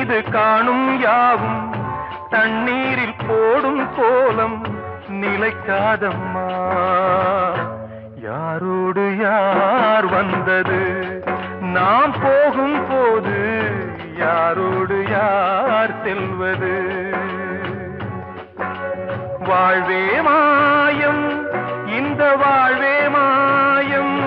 மீது காணும் யாவும் தண்ணீரில் போடும் கோலம் நிலைக்காதம்மா. யாரோடு யார் வந்தது நாம் போகும் போது, யாரோடு யார் செல்வது? வாழ்வே மாயம், இந்த வாழ்வே மாயம்.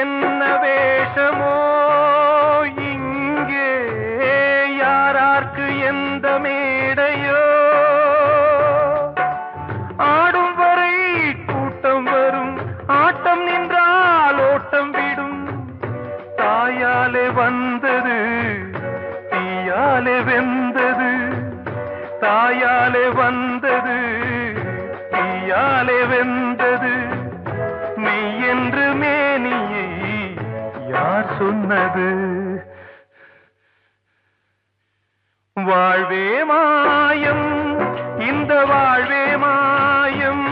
என்ன வேஷமோ இங்கே, யாரார்க்கு எந்த மேடையோ, ஆடும் வரை கூட்டம் வரும், ஆட்டம் நின்றால் ஓட்டம் விடும். தாயாலே வந்தது தீயாலே வெந்தது, தாயாலே வந்தது தீயாலே வெந்தது. மெய் என்று மேனியை யார் சொன்னது? வாழ்வே மாயம், இந்த வாழ்வே மாயம்.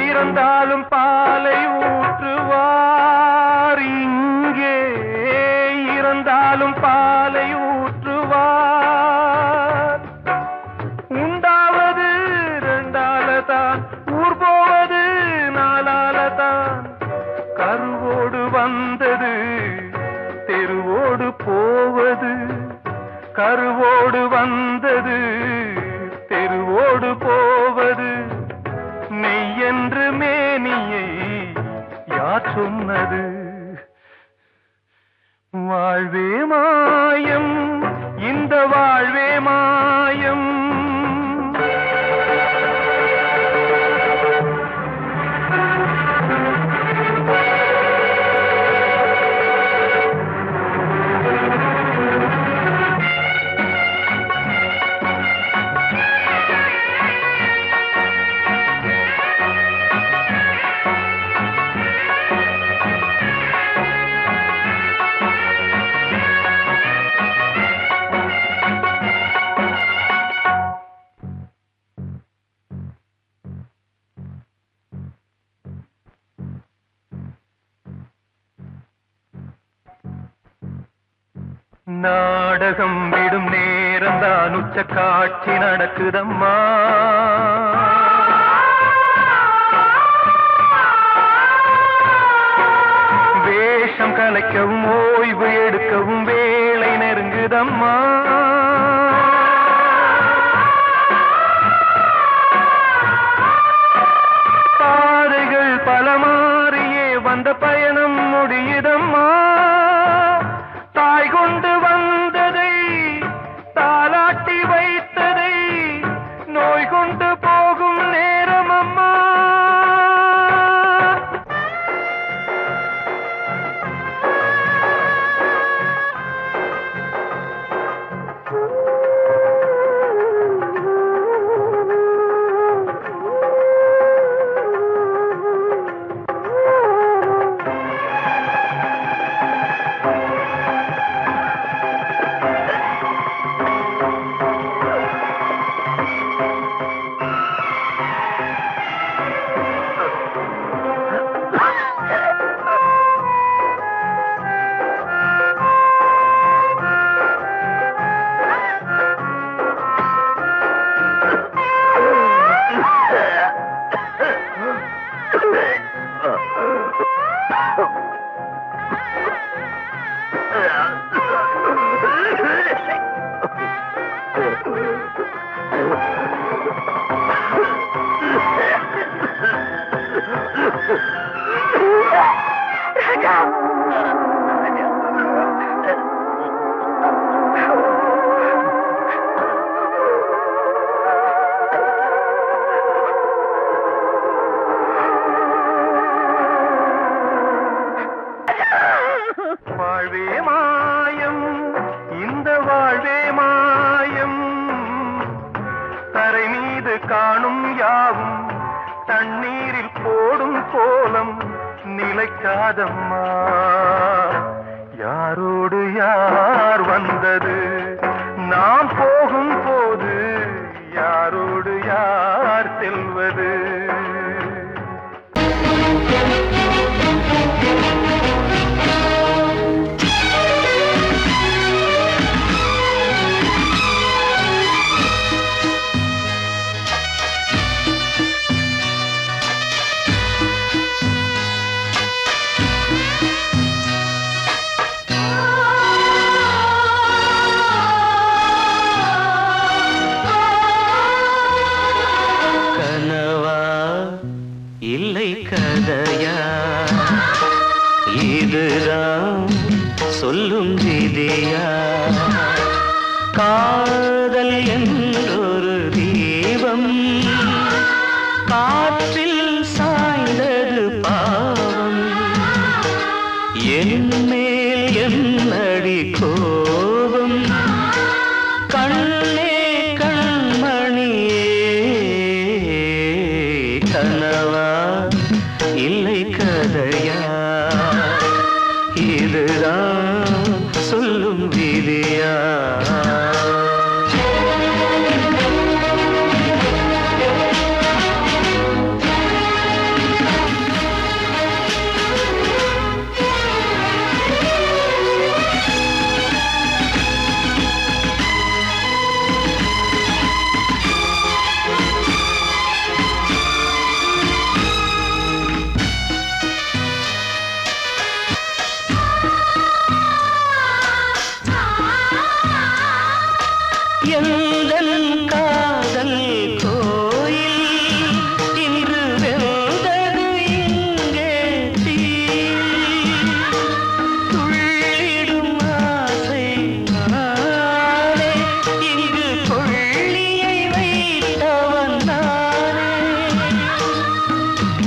இருந்தாலும் பாலை ஊற்றுவார் இங்கே, இருந்தாலும் பாலை ஊற்றுவார். உண்டாவது ரெண்டாலதான், ஊர் போவது நாலாலதான். கருவோடு வந்தது தெருவோடு போவது, கருவோடு வந்தது தெருவோடு போவது. மெய் என்று மேனியை யார் சொன்னது? வாழ்வே மாயம், இந்த வாழ்வே மாயம். நாடகம் விடும் நேரம்தான் உச்ச காட்சி நடக்குதம்மா. வேஷம் கலைக்கவும் ஓய்வு எடுக்கவும் வேளை நெருங்குதம்மா. பாதைகள் பல மாறியே வந்த பயணம் முடியுதம்மா. தாய் கொண்டு வந்ததை தாலாட்டி வைத்ததை நோய் கொண்டு போகும் நேரம் அம்மா. வாழ்வே மாயம், இந்த வாழ்வே மாயம், தரை மீது காணும் யாவும் தண்ணீரில் போடும் கோலம் நிலைக்காதம்மா. யாரோடு யார் வந்தது, நாம் போகும் போது யாரோடு யார் செல்வது? இல்லை கதையா, இதுதான் சொல்லும் விதியா? காதல் என்றொரு தீபம் காற்றில் சாய்ந்தது பாவம். என் மேல் என்னடி கோபம்? கண்ணே கண்மணியே, கனவா இல்லை கதையா? இதுதான் சொல்லும் விதியா? எந்தன் காதல் கோயில் இன்று வெல்தது இங்கே தீ. துள்ளிடும் ஆசை நானே, இங்கு கொள்ளியை வைத்தவன் நானே.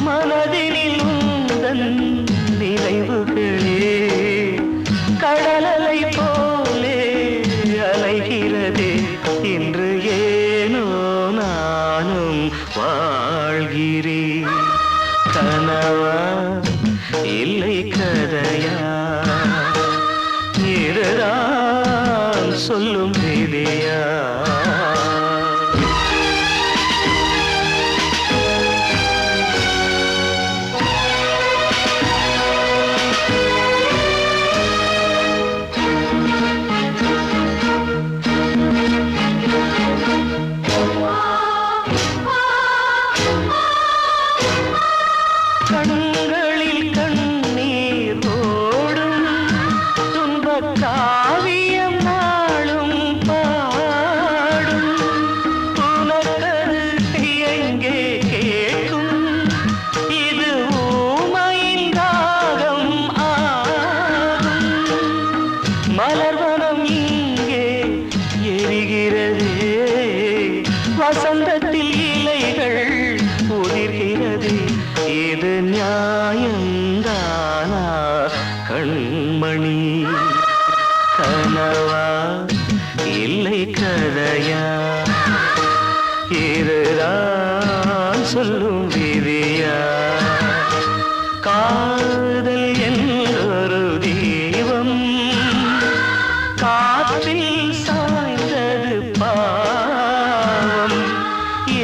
மனதினில் உந்தன் நினைவுகளே கடலலை போலே அலைகிறதே. இன்று ஏனோ நானும் வாழ்கிறேன். கனவா இல்லை கதையா? இதுதான் சொல்லும் விதியா? கண்களில் கண்ணீர் ஓடும் துன்பக் காவியம் நாளும் பாடும். உனக்கது எங்கே கேட்கும்? இது ஊமையின் ராகம் ஆகும். மலர்வனம் இங்கே எரிகிறதே, வசந்தத்தில் இலைகள் உதிர்கிறது. இது நியாயந்தானா கண்மணி? கனவா இல்லை கதையா? இதுதான் சொல்லும் விதியா? காதல் என்றொரு தீபம் காற்றில் சாய்ந்தது பாவம்.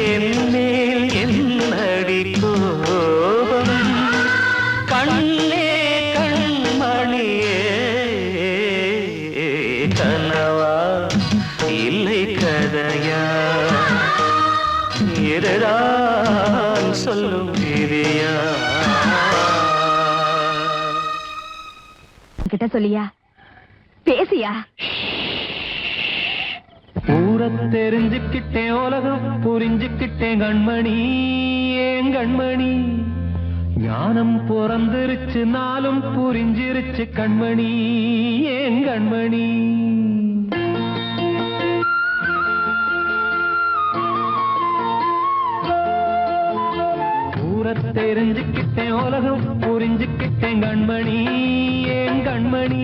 என் மேல் என்னடி கோபம்? கண்ணே கண்மணியே, கனவா இல்லை கதையா? இதுதான் சொல்லும் விதியா? கிட்ட சொல்லியா? பேசியா? ஊரை தெரிஞ்சுக்கிட்டேன், உலகம் புரிஞ்சுக்கிட்டேன் கண்மணி, ஏன் கண்மணி. ஞானம் பிறந்திருச்சு, நாளும் புரிஞ்சிருச்சு கண்மணி, ஏன் கண்மணி. ஊரை தெரிஞ்சுக்கிட்டேன், உலகம் புரிஞ்சுக்கிட்டேன் கண்மணி, ஏன் கண்மணி.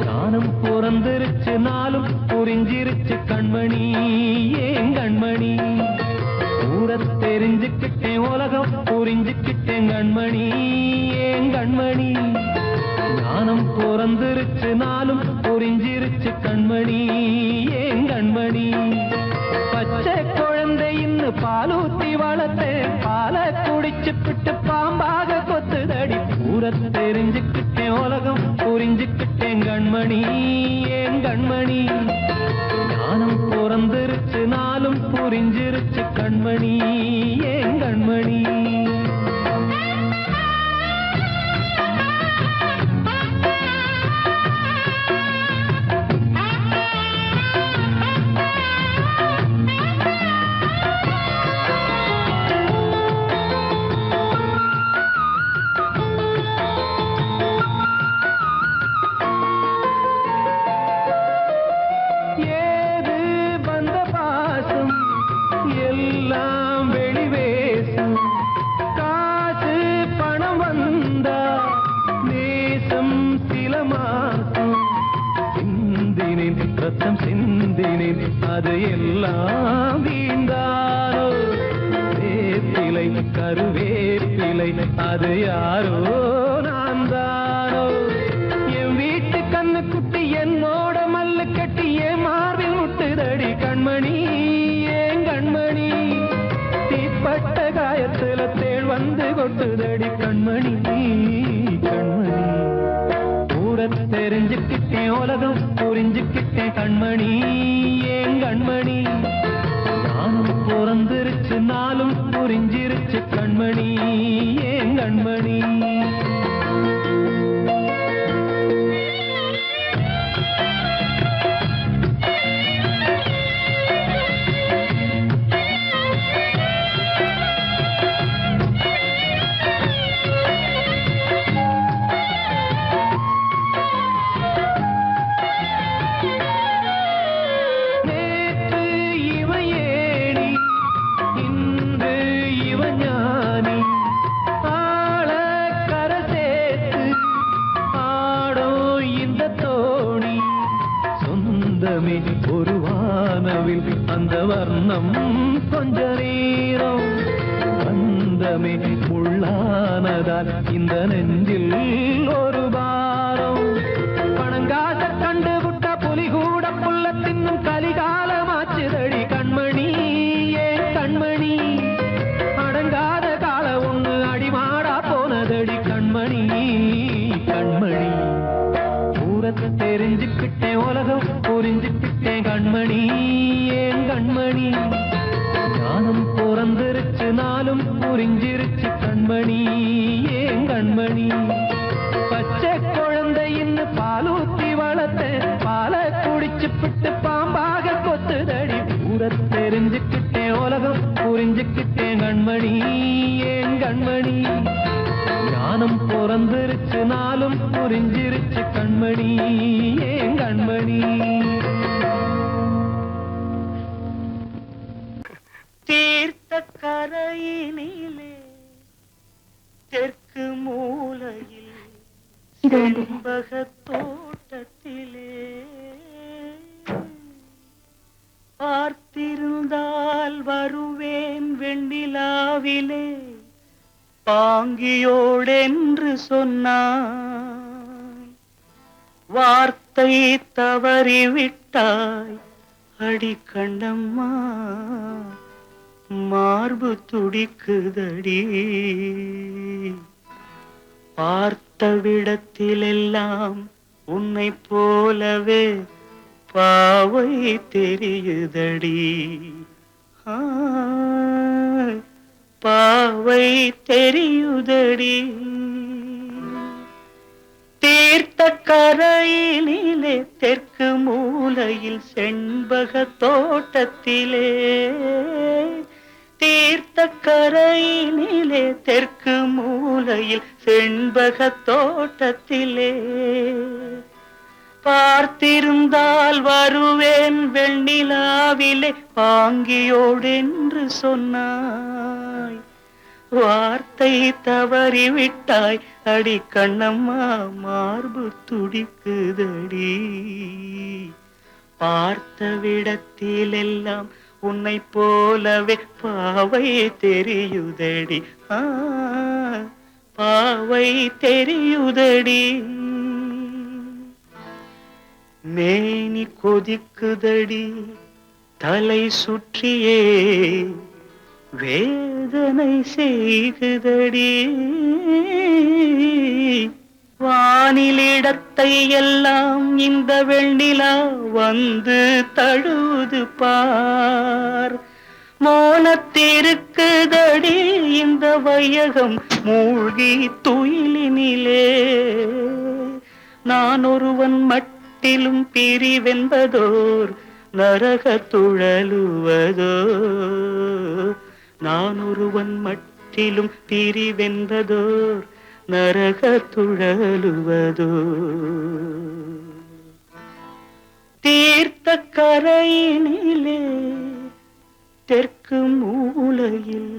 ஞானம் பிறந்திருச்சு, நாளும் புரிஞ்சிருச்சு கண்மணி, ஏன் கண்மணி. ஊரை தெரிஞ்சுக்கிட்டேன், உலகம் புரிஞ்சுக்கிட்டேன் கண்மணி, ஏன் கண்மணி. ஞானம் பிறந்திருச்சு, நாளும் புரிஞ்சிருச்சு கண்மணி, ஏன் கண்மணி. பச்சை குழந்தை இன்னும் பாலூத்தி வளர்த்தேன், பாலை குடிச்சுப்பிட்டு பாம்பாக கொத்துதடி. ஊரை தெரிஞ்சுக்கிட்டேன், உலகம் புரிஞ்சுக்கிட்டேன் கண்மணி, ஏன் கண்மணி. ஞானம் பிறந்திருச்சு, நாளும் புரிஞ்சிருச்சு கண்மணி, ஏன் கண்மணி. ரத்தம் சிந்தினேன், அது எல்லாம் வீந்தாரோ. வேப்பிலை கருவேப்பிலை, அது யாரோ நான் தானோ. என் வீட்டு கண்ணு குட்டி என்னோட மல்லு கட்டி என் மார்பில் முட்டுதடி கண்மணி, ஏன் கண்மணி. தீப்பட்ட காயத்துல தேள் வந்து கொட்டுதடி கண்மணி, கண்மணி. ஊரை தெரிஞ்சுக்கிட்டேன், உலகம் புரிஞ்சுக்கிட்டேன் கண்மணி, ஏன் கண்மணி. ஞானம் பிறந்திருச்சு, நாளும் புரிஞ்சிருச்சு கண்மணி, ஏன் கண்மணி. ஒரு வானவில் அந்த வர்ணம் கொஞ்ச நேரம் வந்தமே உள்ளானதால் இந்த நெஞ்சில் ஒரு பாரம். பணங்காச கண்டு விட்ட புலி கூட புல்ல தின்னும் கலிகாலமாச்சுதடி கண்மணி, ஏன் கண்மணி. அடங்காத கால ஒண்ணு அடிமாடா போனதடி கண்மணி, கண்மணி. ஊரை தெரிஞ்சுக்கிட்டேன், உலகம் புரிஞ்சுக்கிட்டேன் கண்மணி, ஏன் கண்மணி. ஞானம் பிறந்திருச்சு, நாளும் புரிஞ்சிருச்சு கண்மணி, ஏன் கண்மணி. பச்சை குழந்தை இன்னும் பாலூத்தி வளர்த்தேன், பாலை குடிச்சுப்பிட்டு பாம்பாக கொத்துதடி. ஊரை தெரிஞ்சுக்கிட்டேன், உலகம் புரிஞ்சுக்கிட்டேன் கண்மணி, ஏன் கண்மணி. ஞானம் பிறந்திருச்சு, நாளும் புரிஞ்சிருச்சு கண்மணி, ஏன் கண்மணி. தீர்த்த கரையினிலே தெற்கு மூலையில் செண்பக தோட்டத்திலே பார்த்திருந்தால் வருவேன் வெண்ணிலாவிலே பாங்கியோடென்று சொன்னாய். வார்த்தை தவறிவிட்டாய் அடி கண்ணம்மா, மார்பு துடிக்குதடி. பார்த்த விடத்திலெல்லாம் உன்னை போலவே பாவை தெரியுதடி. பாவை தெரியுதடி. தீர்த்த கரையினிலே தெற்கு மூலையில் செண்பக தோட்டத்திலே, தீர்த்த கரையினிலே தெற்கு மூலையில் செண்பக தோட்டத்திலே, பார்த்திருந்தால் வருவேன் வெண்ணிலாவிலே பாங்கியோடென்று சொன்னாய். வார்த்தை தவறிவிட்டாய் அடி கண்ணம்மா, மார்பு துடிக்குதடி. பார்த்த விடத்திலெல்லாம் உன்னை போலவே பாவை தெரியுதடி. பாவை தெரியுதடி. மேனி கொதிக்குதடி, தலை சுற்றியே வேதனை செய்குதடி. வானிலிடத்தை எல்லாம் இந்த வெண்ணிலா வந்து தழுவுது பார். மோனத்திருக்குதடி இந்த வையகம் மூழ்கி துயிலினிலே. நான் ஒருவன் மட்டிலும் பிரிவென்பதோர் நரக துழலுவதோ. நான் ஒருவன் மட்டிலும் பிரிவென்பதோர் நரக துழலுவதோ. தீர்த்த கரையினிலே தெற்கு மூலையில்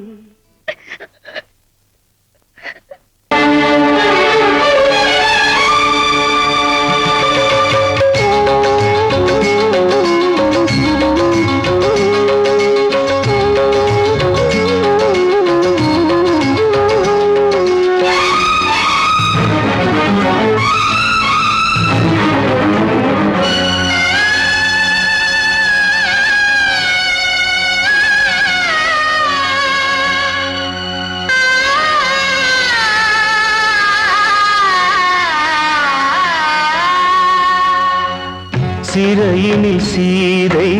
சிறையினில் சீதை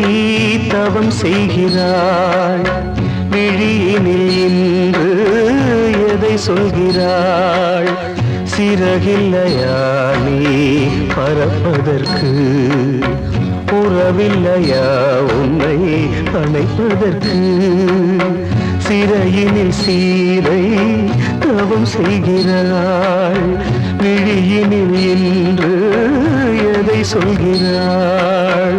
தவம் செய்கிறாள். விழியினில் இன்று எதை சொல்கிறாள்? சிறகில்லையா நீ பறப்பதற்கு? உறவில்லையா உன்னை அணைப்பதற்கு? சிறையினில் சீதை தவம் செய்கிறாள். விழியினில் இன்று எதை சொல்கிறாள்?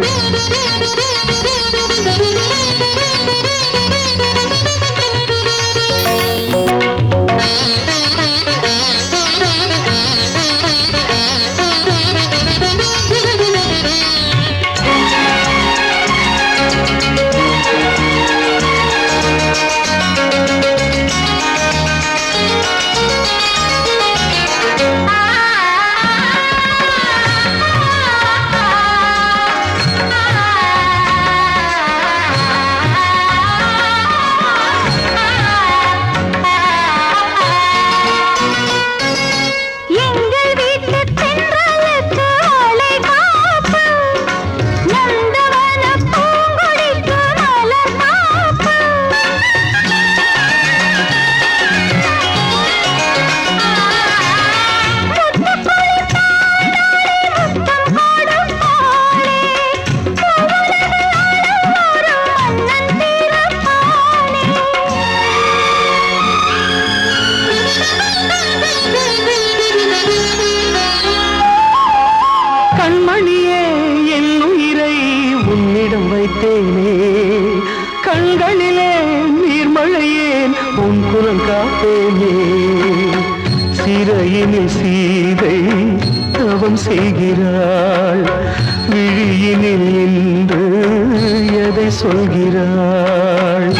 கண்மணியே என் உயிரை உன்னிடம் வைத்தேனே. கண்களிலே நீர்மழையேன் உன் குரல் காப்பேனே. சிறையினில் சீதை தவம் செய்கிறாள். விழியினில் இன்று எதை சொல்கிறாள்?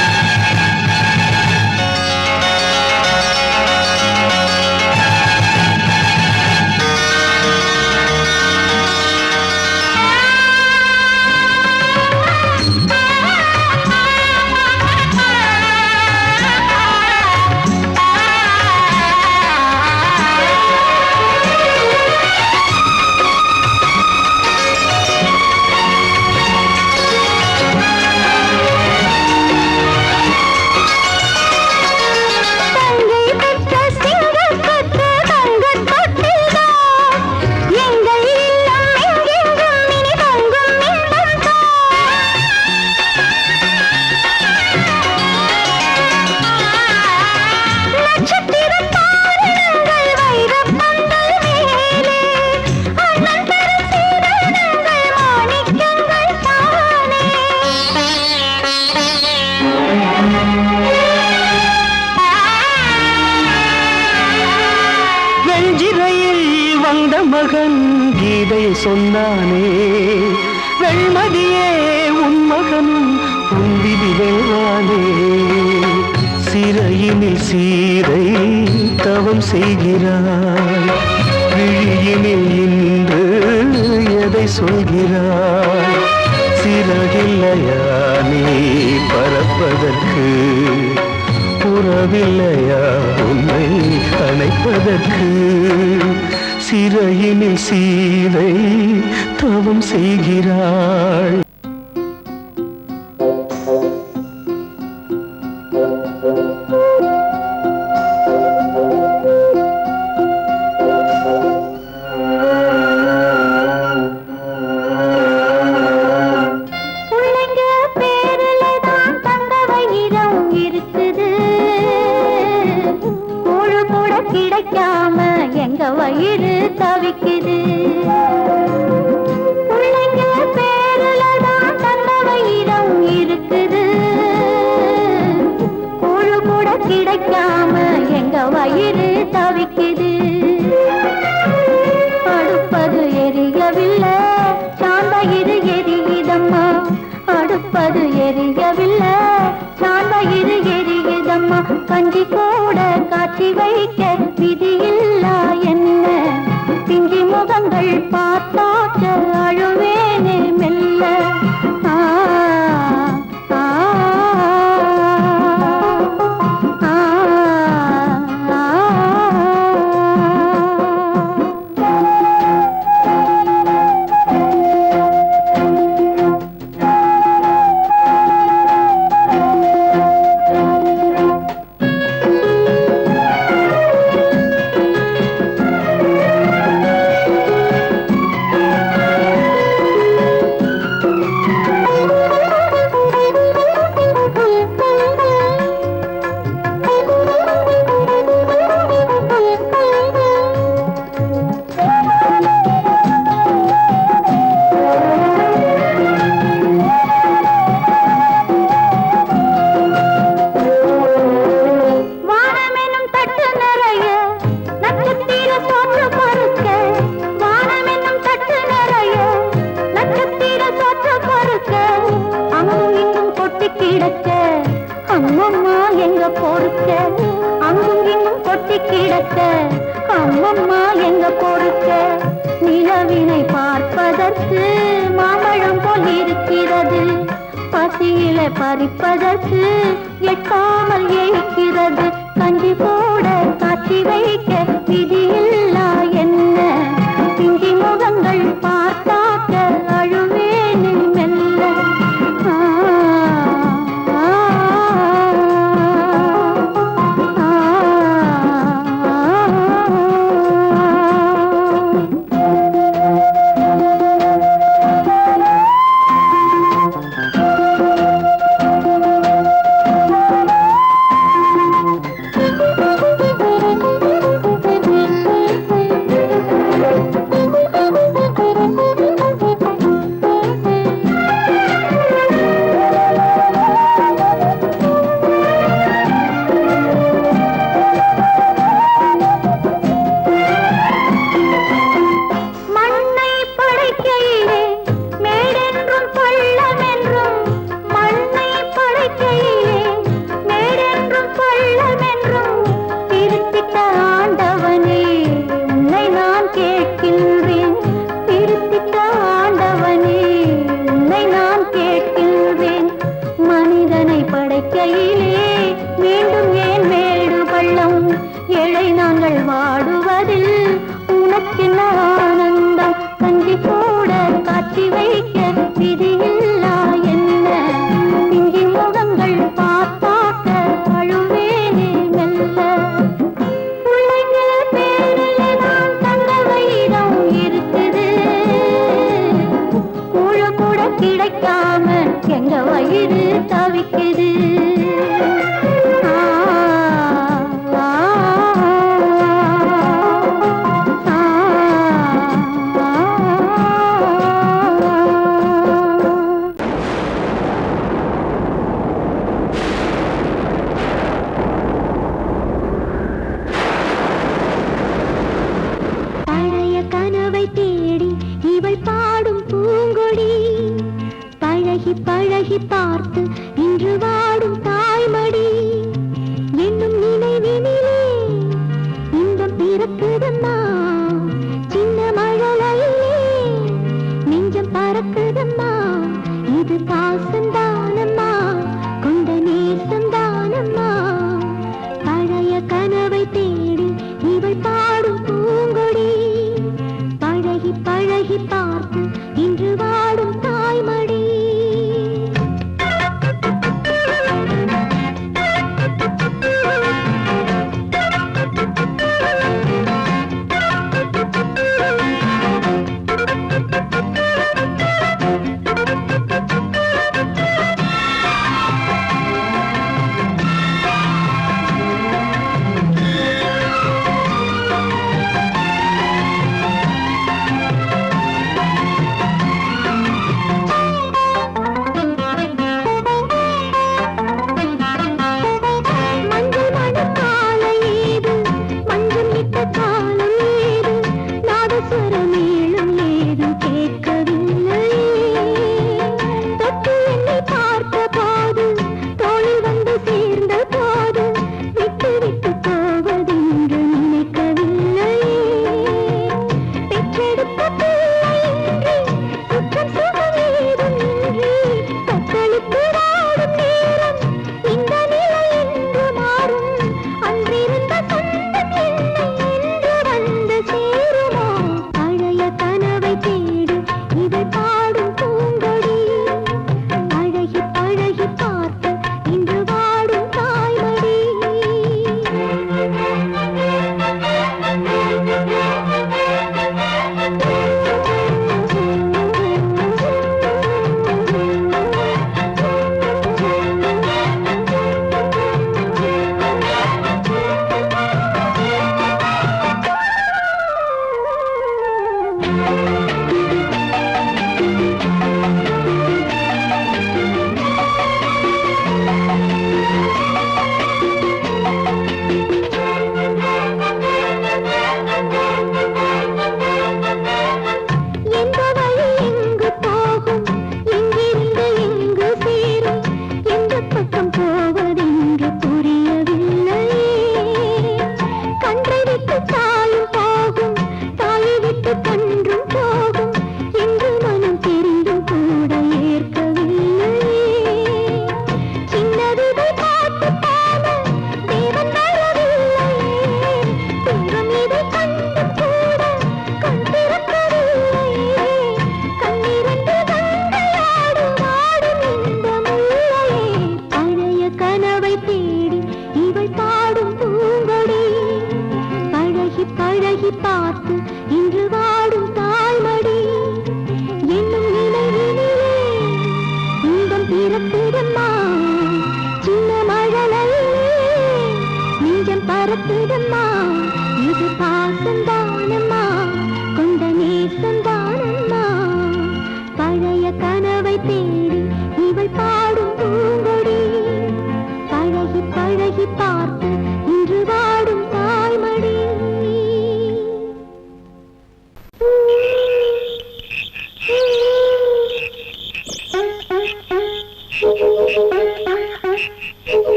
இதை சொன்னானே, வெண்மதியே உன் மகனும் உன் விதி வெல்வானே. சிறையினில் சீரை தவம் செய்கிறாய், விழியினில் இன்று எதை சொல்கிறாய்? சிறகில்லையா நீ பறப்பதற்கு, உறவில்லையா உன்னை அணைப்பதற்கு? சிறையினில் சீரை தவம் செய்கிறாள். கிடைக்காம எங்க வயிறு தவிக்குது. பிள்ளைங்க பேருலதான் தந்த வயிறம் இருக்குது. கூழு கூட கிடைக்காம எங்க வயிறு தவிக்குது. அடுப்பது எரியவில்லை, சாந்தயிறு எரியுதம்மா. அடுப்பது எரியவில்லை, சாந்தயிறு எரியுதம்மா. கஞ்சி கூட காட்சி வைக்க விதியில்லா என்ன? பிஞ்சி முகங்கள் பார்த்தாக்க அழுவேனே மெல்ல. ஆ ஆ ஆ அம்மம்மா எங்க பொறுக்க, அங்கும் இங்கும் கொட்டி கிடக்க. அம்மம்மா எங்க பொறுக்க, நிலவினை பார்ப்பதற்கு மாம்பழம் போல் இருக்கிறது. பசியில பறிப்பதற்கு எட்டாமல் ஏய்க்கிறது. கஞ்சி போட காட்சி வைக்க விதியில்லா என்ன? பிஞ்சி முகங்கள் பார்த்தாக்க அழுவேனே மெல்ல. கிடைக்காம எங்க வயிறு தவிக்குது. பழைய கனவை தேடி இவள் பாடும் பூங்கொடி பழகி பழகி பார்த்து இன்று வாடும் தாய்மடி என்னும் நினைவினிலே இன்பம் பிறக்குதம்மா சின்ன மழலையிலே நெஞ்சம் பறக்குதம்மா இது பாசந்தானம்மா கொண்ட நேசந்தானம்மா பழைய கனவை தேடி இவள் பாடும் பூங்கொடி பழகி பழகி பார்த்து இன்று வாடும் தாய்மடி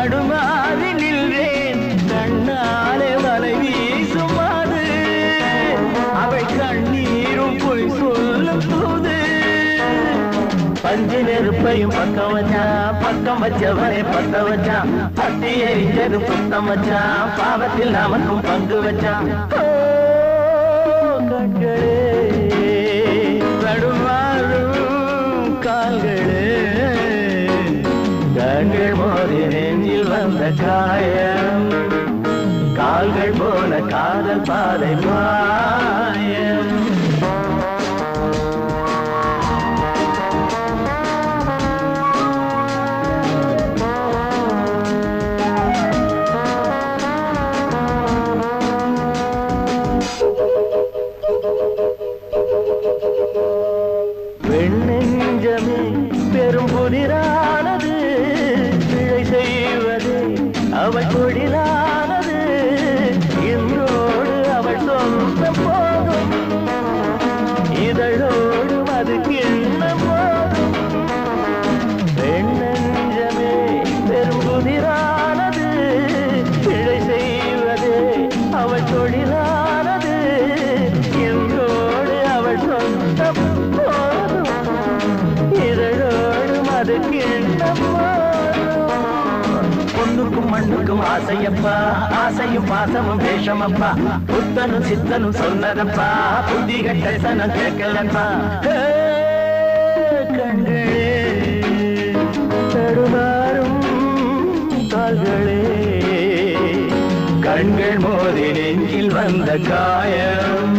தடுமாறி நின்றேன் கண்ணாலே வலை வீசும் அது அவள் கண்ணீரும் பொய் சொல்லும் போது பஞ்சு நெருப்பையும் பக்கம் வச்சான் பக்கம் வச்சவரை பத்த வச்சான் பட்டி எரிஞ்சதும் புத்தம் வச்சான் பாவத்தில் அவனும் பங்கு வச்சான் கண்களே தடுமாறும் கால்களே கண்கள் மோதி நெஞ்சில் வந்த காயம் கால்கள் போல காதல் பாதை மாயம் வெண்ணெஞ்சமே பெரும் புதிரானது பிழை செய்வதே அவள் தொழிலானது இன்றோடு அவள் சொந்த போதும் இதழோடு அது கிண்ண போதும் வெண்ணெஞ்சமே பெரும் புதிரானது பிழை செய்வதே அவள் தொழிலானது இன்றோடு அவள் சொந்த பொண்ணுக்கும் மண்ணுக்கும் ஆசையப்பா ஆசையும் பாசமும் வேஷமப்பா புத்தனும் சித்தனும் சொன்னதப்பா புத்தி கட்ட சனம் கேட்கலப்பா கண்களே தடுமாறும் கால்களே கண்கள் மோதி நெஞ்சில் வந்த காயம்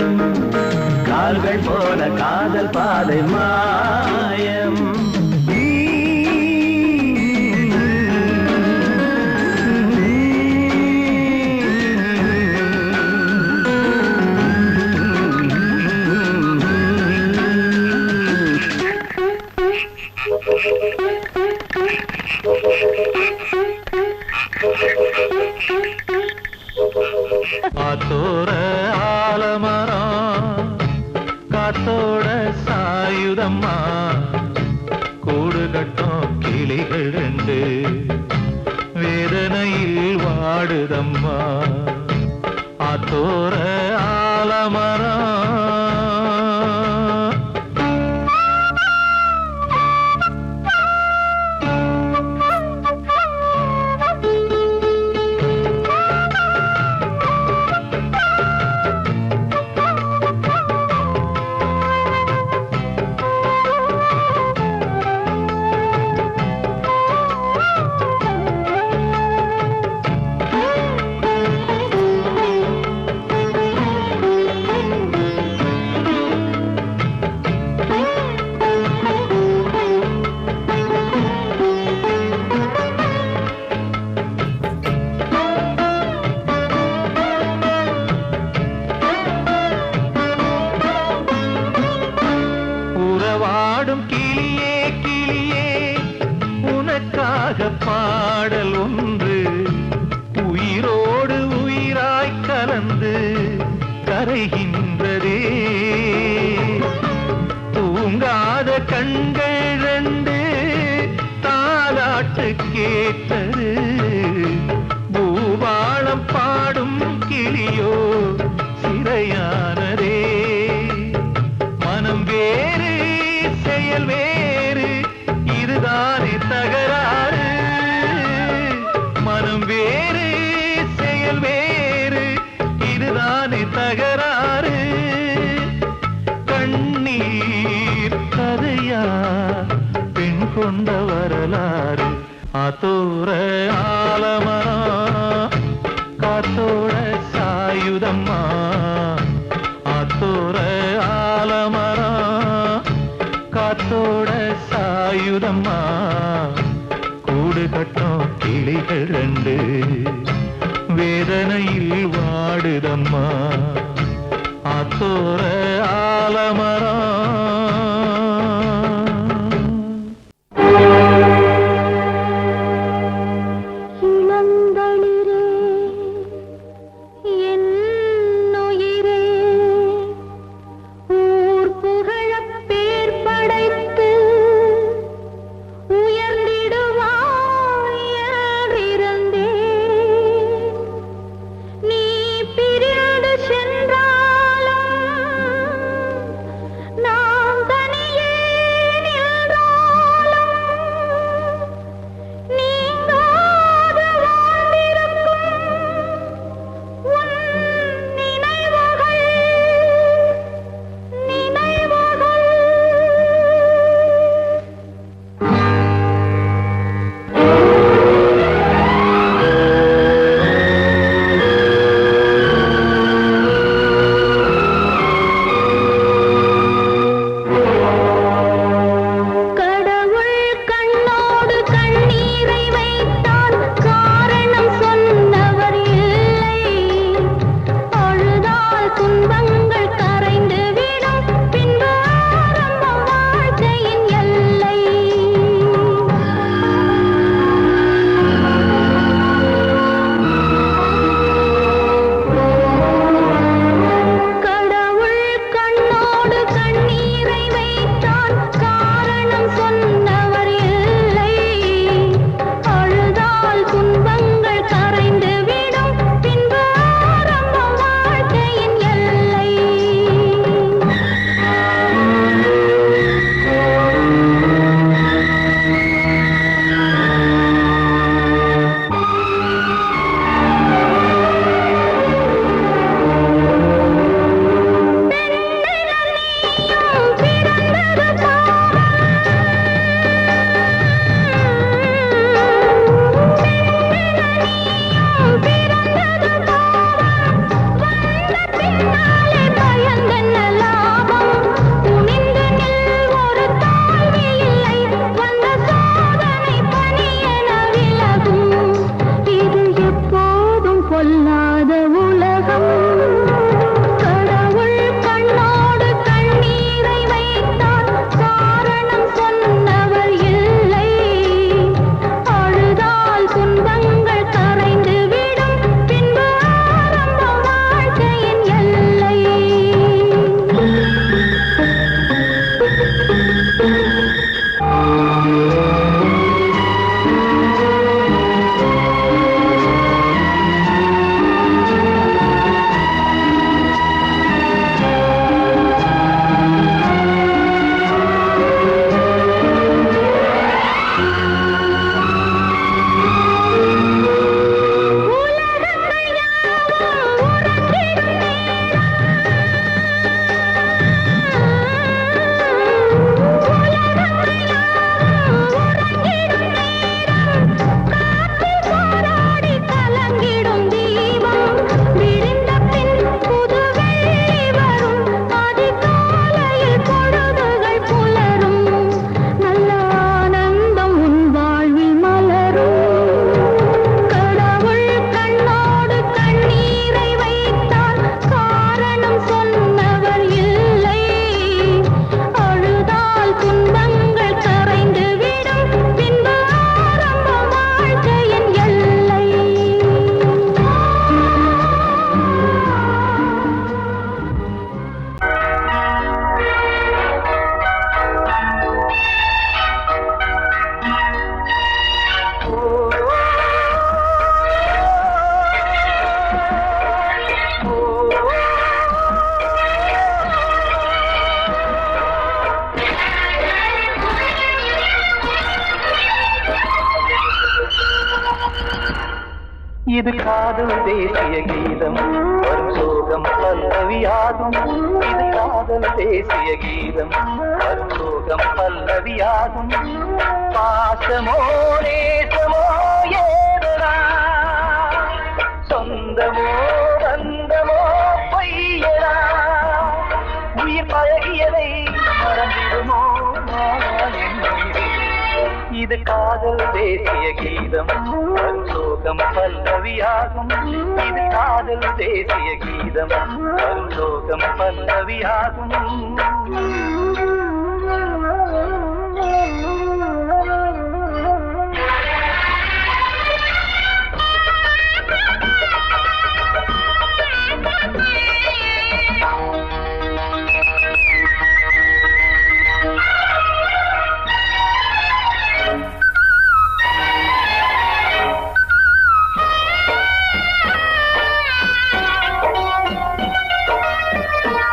கால்கள் போல காதல் பாதை மாயம் காத்தோர ஆலமரம் காத்தோட சாயுதம்மா கூடு கட்டும் கிளிகள் ரெண்டு வேதனையில் வாடுதம்மா ஆத்தோர ஆலமரம் பாடல் ஒன்று உயிரோடு உயிராய் கலந்து கரைகின்றதே தூங்காத கண்கள் ரெண்டு தாலாட்டு கேட்டது பூபாளம் பாடும் கிளியோ சிறையானதே மனம் வேறு செயல் வேறு இதுதானே தகராறு மனம் வேறு செயல் வேறு இதுதானே தகராறு கண்ணீர் கதையா பெண் கொண்ட வரலாறு ஆத்தோர ஆலமரம் காத்தோட சாயுதம்மா ஆத்தோர ஆலமரம் காத்தோட சாயுதம்மா கூடு கட்டும் கிளிகள் ரெண்டு வேதனையில் வாடுதம்மா ஆத்தோர ஆலமரம் உயர்ந்திடுவாய் என்றிருந்த பொல்லாத உலகம் கடவுள் கண்ணோடு கண்ணீரை வைத்தார் காரணம் சொன்னவர் இல்லை அழுதால் துன்பங்கள் கரைந்து விடும் பின்பு ஆரம்ப வாழ்க்கையின் எல்லை இது காதல் தேசிய கீதம் வரும் சோகம் பல்லவியாகும் இது காதல் தேசிய கீதம் வரும் சோகம் பல்லவியாகும் பாசமோ நேசமோ ஏதடா சொந்தமோ பந்தமோ பொய்யடா உயிர் பழகியதை மறந்திடுமோ இது காதல் தேசிய கீதம் வரும் சோகம் பல்லவியாகும் இது காதல் தேசிய கீதம் வரும் சோகம் பல்லவியாகும்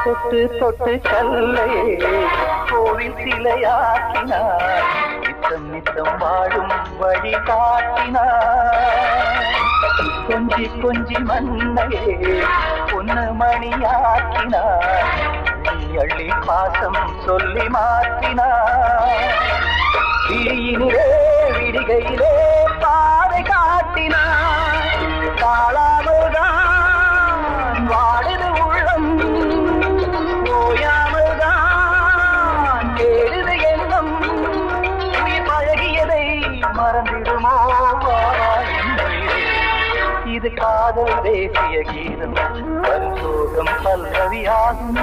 தொட்டு தொட்டு கல்லை கோவில் சிலையாக்கினார் நித்தம் நித்தம் வாழும் வழி காட்டினார் கொஞ்சி கொஞ்சி மண்ணையே பொன்னு மணியாக்கினார் அள்ளி அள்ளி பாசம் சொல்லி மாற்றினார் விழியினிலே விடிகையிலே பாதை காட்டினார் காளாமல்தான் வாடுது உள்ளம் ஓயாமல்தான் கேடுது எண்ணம் உயிர் பழகியதை மறந்திடுமோ இது காதல் தேசிய கீதம் வரும் சோகம் பல்லவியாகும்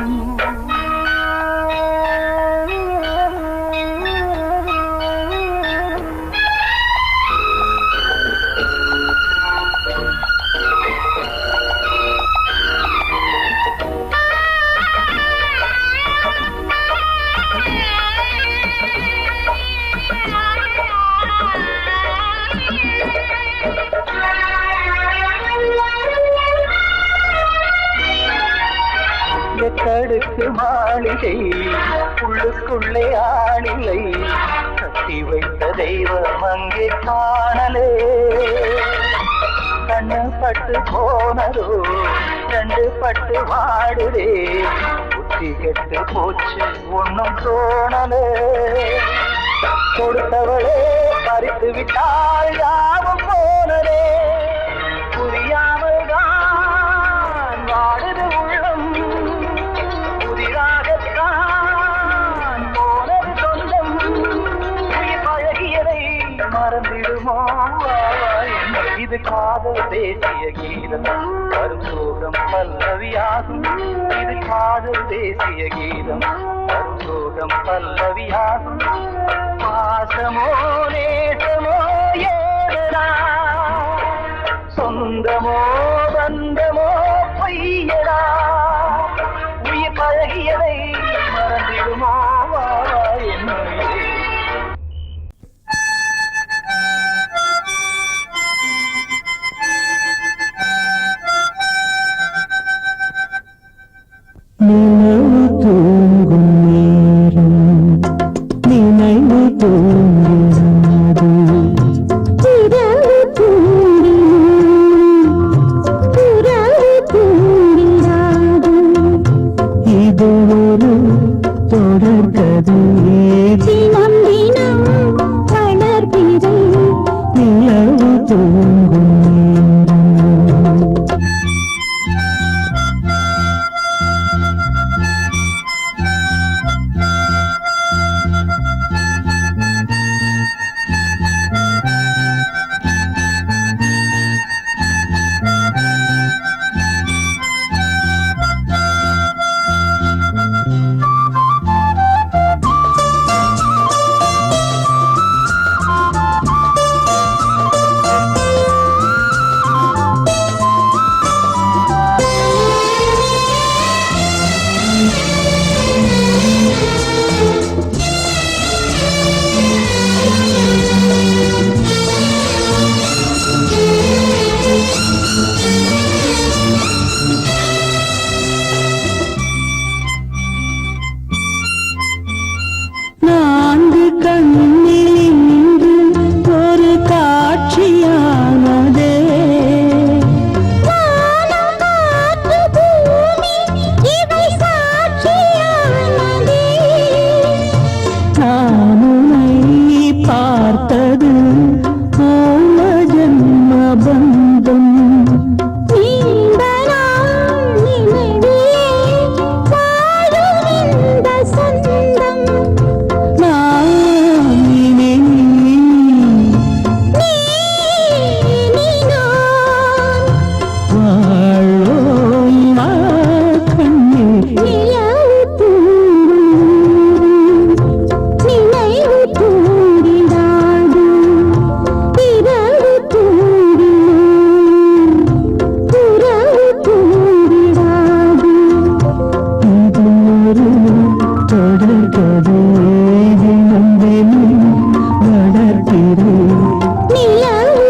தடுக்கு மாளிகை உள்ளுக்குள்ளே ஆளில்லை கட்டி வைத்த தெய்வம் அங்கே காணலே கண்ணு பட்டு போனதோ ரெண்டு பட்டு வாடுதே புத்தி கெட்டு போச்சு ஒன்னும் தோணலே கொடுத்தவளே பறித்து விட்டால் யாவும் போனதே புரியாமல் தான் வாடுது உள்ளம் புதிராகத்தான் போனது சொந்தம் பழகியதை மறந்திடுமோ இது காதல் தேசிய கீதம் வரும் சோகம் பல்லவியாகும் இது காதல் தேசிய கீதம் வரும் சோகம் பல்லவியாகும் பாசமோ நேசமோ ஏதனா சொந்தமோ பந்தமோ பொய்யடா உயிர் பழகியதை மறந்திடுமோ என்னுடைய நினைவு தூங்கும் நேரம் நினைவு தூங்கிறது இரவு தூங்கிடாது இது ஒரு தொடர்கதை தினம் தினம் வளர்பிறை நிலவு தூங்கும் நேரம் நான்கு கண்ணில் இன்று ஒரு காட்சியானதே வானம் காற்று பூமி இவை சாட்சியானதே நான் உன்னை பார்த்தது போல ஜன்ம பந்தம் நீண்ட நாள் நினைவிலே வாழும் இந்த சொந்தம் நான் இனி நீ நான் வாழோம் கண்ணீர் நிலவு தூங்கும் நினைவு தூங்கிடாது இரவு தூங்கிடும் உறவு தூங்கிடாது இது ஒரு தொடர்கதை தினம் தினம் வளர்க்கிறேன் நிலவு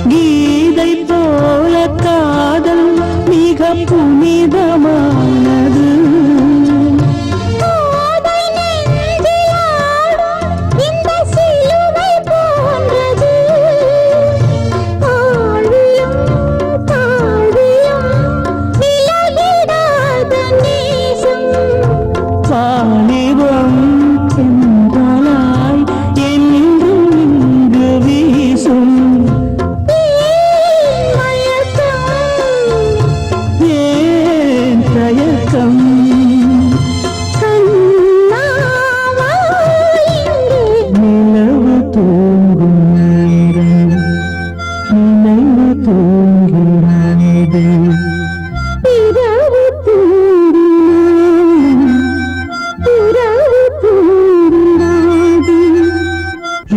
கீதை போல காதல் மிக புனிதமானது போதை நெஞ்சிலாடும் இந்த சிலுவை போன்றது ஆழியும் தாழியும் விலகிடாத நேசம் வாலிபம் சென்றலாய் என்றும் இங்கு வீசும் ஏன் தயக்கம் நிலவு தூங்கும் நேரம் நினைவு தூங்கிறது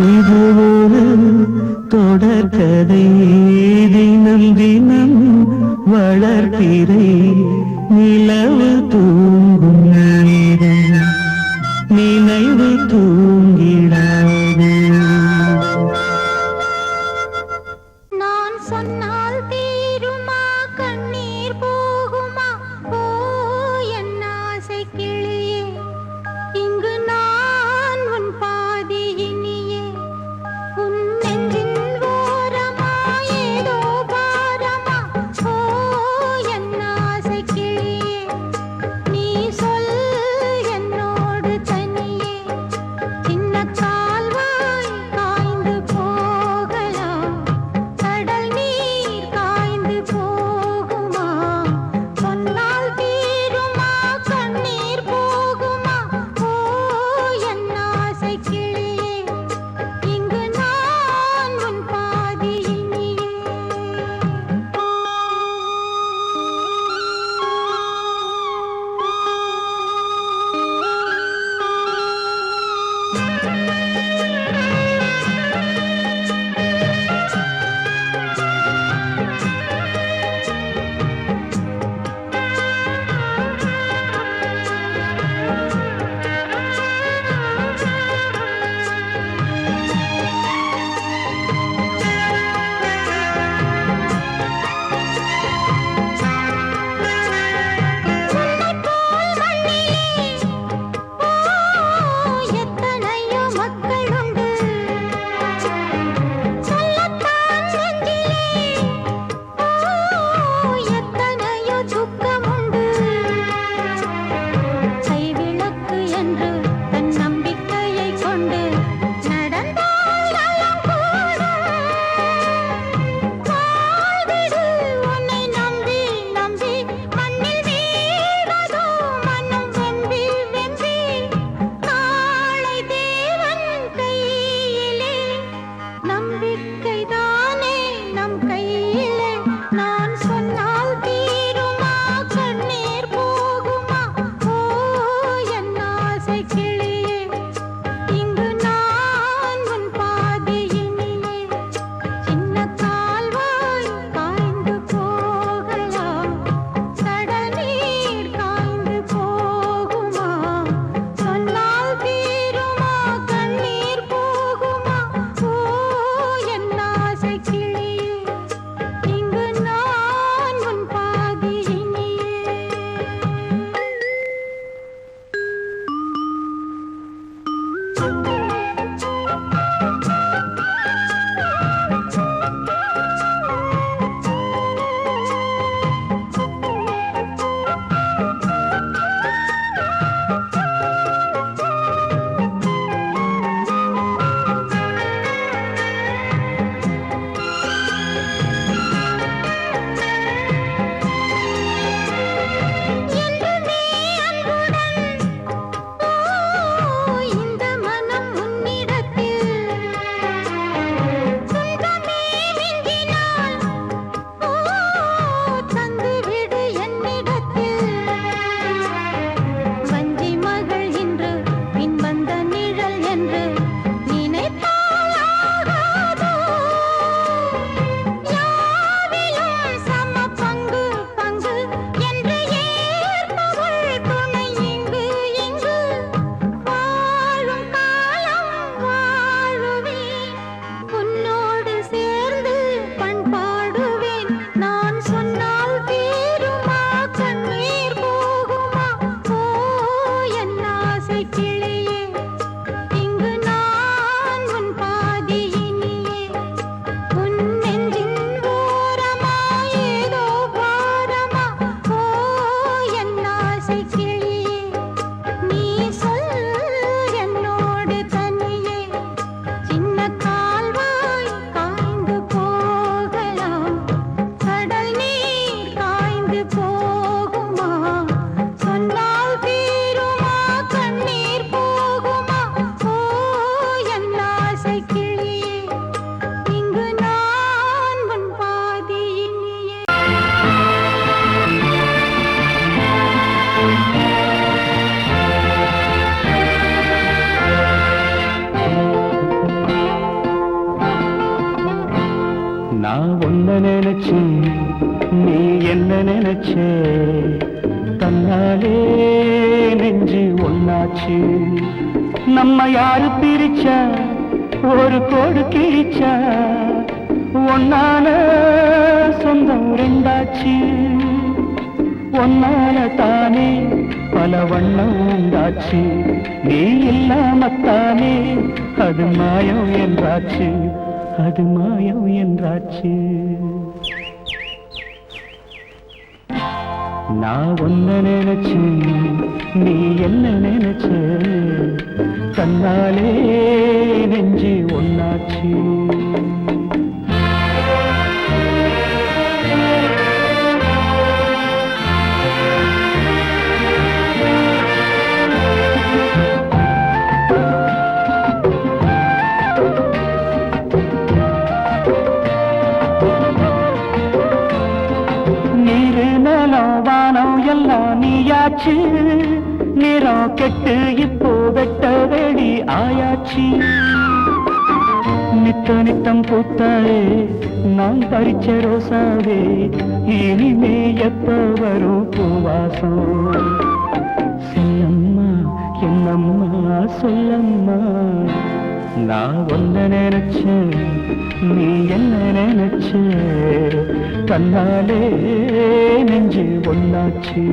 இது ஒரு தொடர்கதை தினம் தினம் வளர்ப்பிறை நிலவு தூங்கும் நேரம் நினைவு தூங்கிடாது நான் சொன்னால் தீருமா கண்ணீர் போகுமா நம்ம யாரு பிரிச்சா ஒரு கோடு கிழிச்சா ஒன்னான சொந்தம் ரெண்டாச்சு ஒன்னால தானே பல வண்ணம் உண்டாச்சு நீ இல்லாமத்தானே அது மாயம் என்றாச்சு அது மாயம் என்றாச்சு நான் ஒன்ன நினைச்சு நீ என்ன நினைச்ச தன்னாலே நெஞ்சு ஒன்னாச்சு எல்லாம் நீயாச்சு நிறம் கெட்டு இப்போ வெட்ட வேடி ஆயாச்சு நித்த நித்தம் பூத்தாயே நான் பறிச்ச ரோசாவே இனிமே எப்ப வரும் பூவாசம் சொல்லம்மா என்னம்மா சொல்லம்மா நான் ஒன்ன நினைச்சேன் நீ என்ன நினைச்ச கண்ணாலே நெஞ்சு ஒன்னாச்சு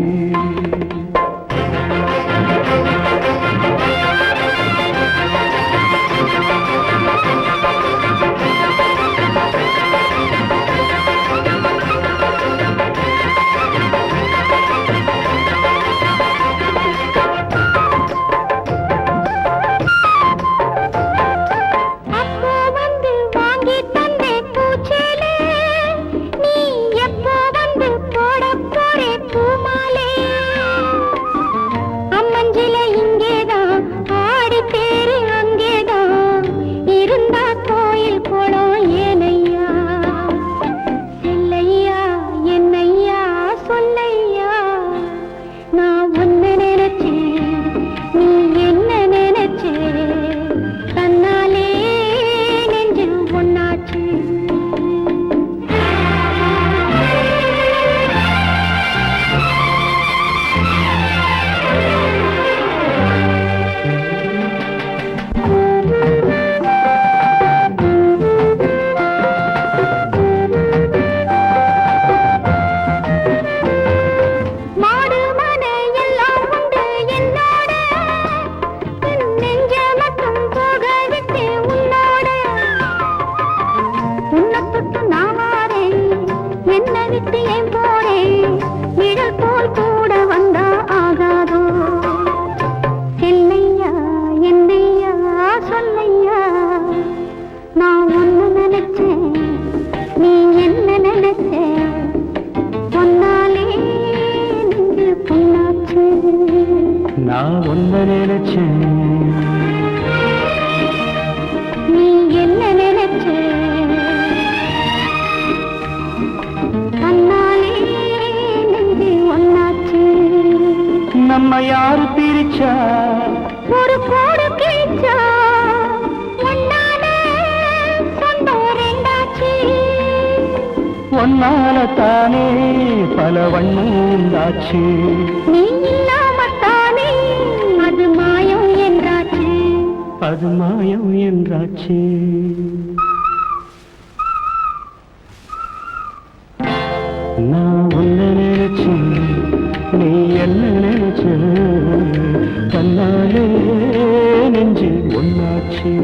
நான் ஒன்ன நினைச்சேன் நீ என்ன நினைச்ச கண்ணாலே நெஞ்சு ஒன்னாச்சு நம்ம யாரு பிரிச்சா ஒரு கோடு கிழிச்சா ஒன்னால சொந்தம் ரெண்டாச்சு ஒன்னால தானே பல வண்ணம் உண்டாச்சு நீ இல்லாமத்தானே அது மாயம் என்றாச்சு அது மாயம் என்றாச்சு நான் ஒன்ன நினைச்சேன் நீ என்ன நினைச்ச கண்ணாலே நெஞ்சு ஒன்னாச்சு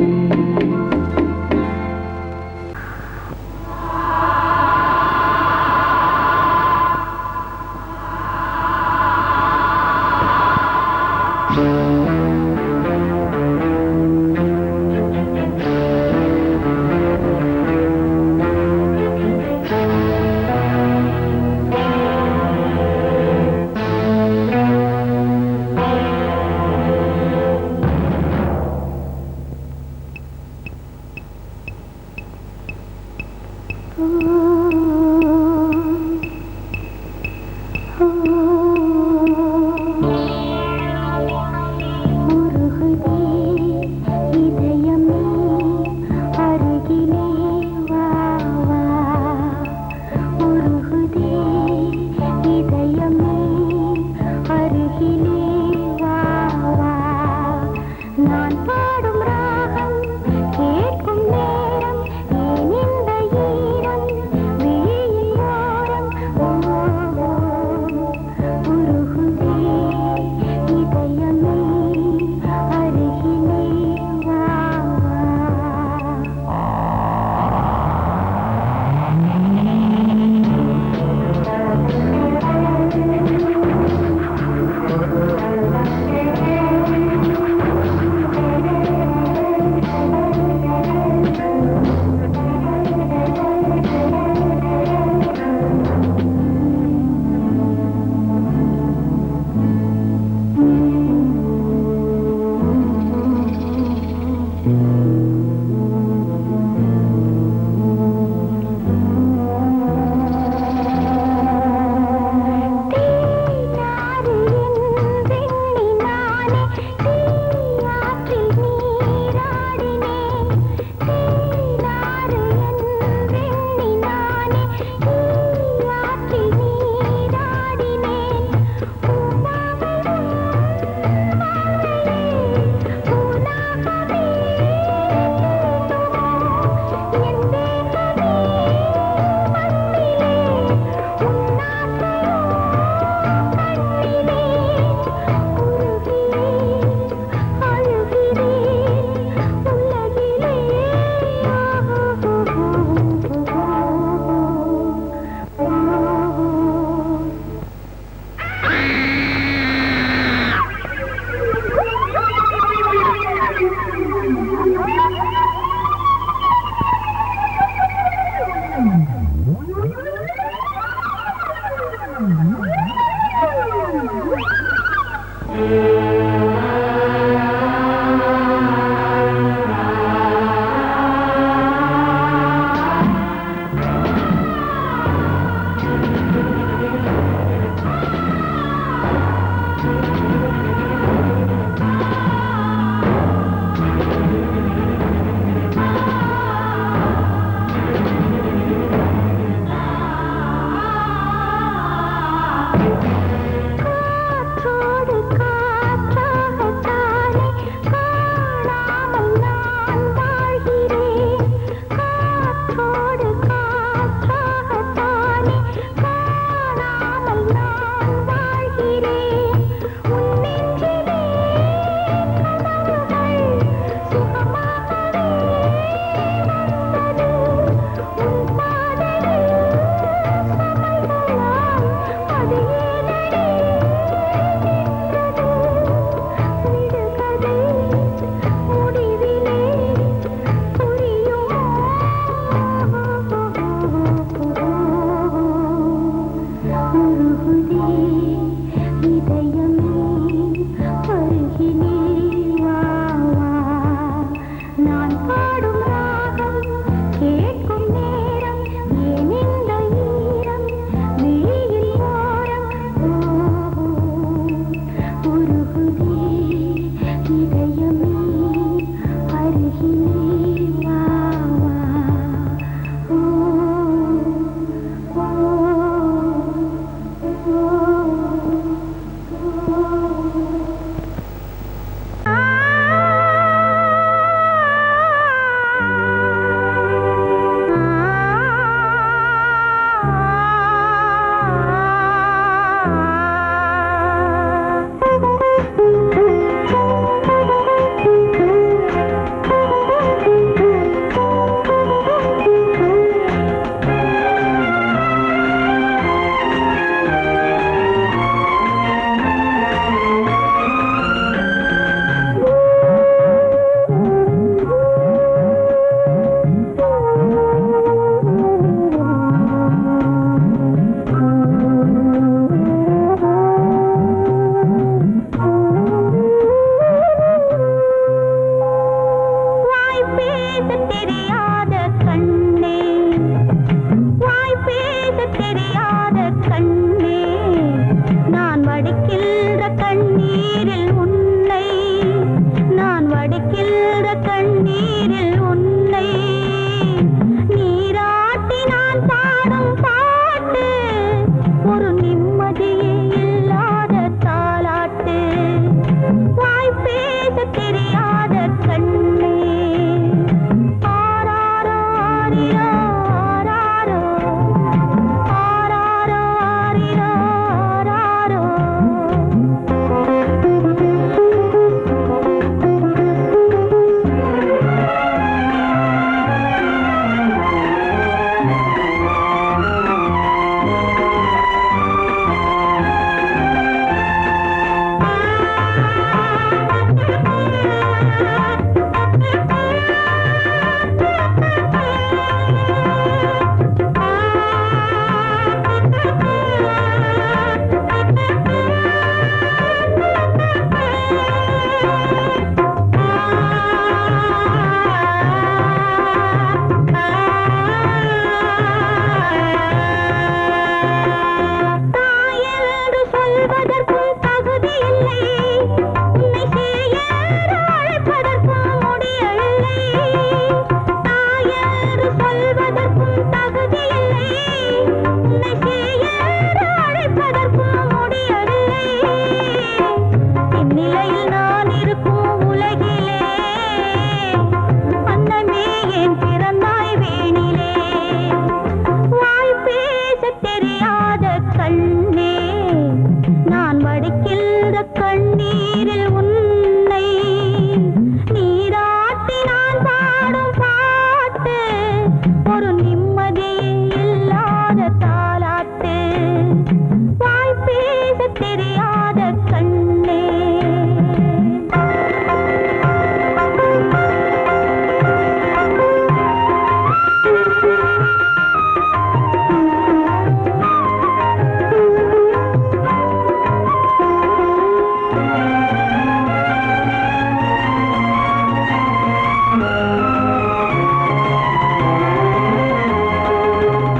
வடிக்கின்ற கண்ணீரில் உன்னை, நான் வடிக்கின்ற கண்ணீரில் உன்னை, நீராட்டி நான் பாடும் பாட்டு ஒரு நிம்மதியே இல்லாத தாலாட்டு, வாய் பேச தெரியாத கண்ணே. ஆராரோ ஆரிரோ ஆராரோ, ஆராரோ ஆரிரோ ஆராரோ. தாயென்று சொல்வதற்கும் தகுதி இல்லை, உன்னை சேயென்று அழைப்பதற்கும் முடியவில்லை. தாயென்று சொல்வதற்கும் தகுதி இல்லை, உன்னை சேயென்று அழைப்பதற்கும் முடியவில்லை. இந்நிலையில் நான் இருக்கும் உலகிலே அன்னமே ஏன் பிறந்தாய் வேணிலே, வாய் பேச தெரியாத கண்ணே, நான் வடிக்கின்ற கண்ணீரில் உன்னை, நீராட்டி நான் பாடும் பாட்டு ஒரு நிம்மதியே இல்லாத தாலாட்டு, வாய் பேச தெரியாத கண்ணே.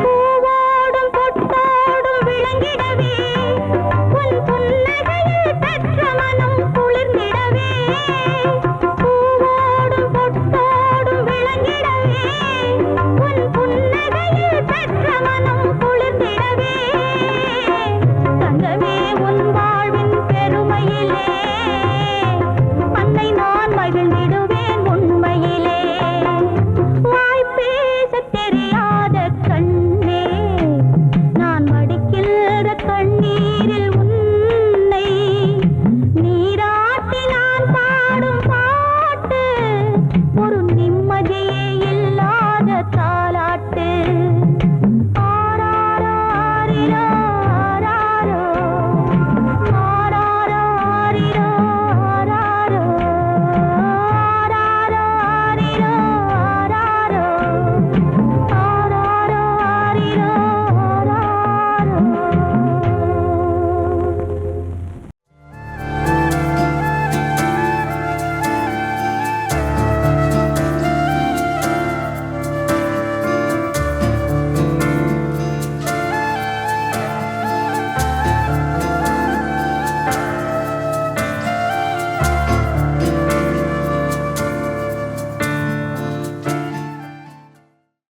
பூவோடும் பொட்டோடும் விளங்கிடவே, உன் புன்னகையில் பெற்ற மனம் குளிர்ந்திடவே. பூவோடும் பொட்டோடும் விளங்கிடவே, உன் புன்னகையில் பெற்ற மனம் குளிர்ந்திடவே. தங்கமே உன் வாழ்வின் பெருமையிலே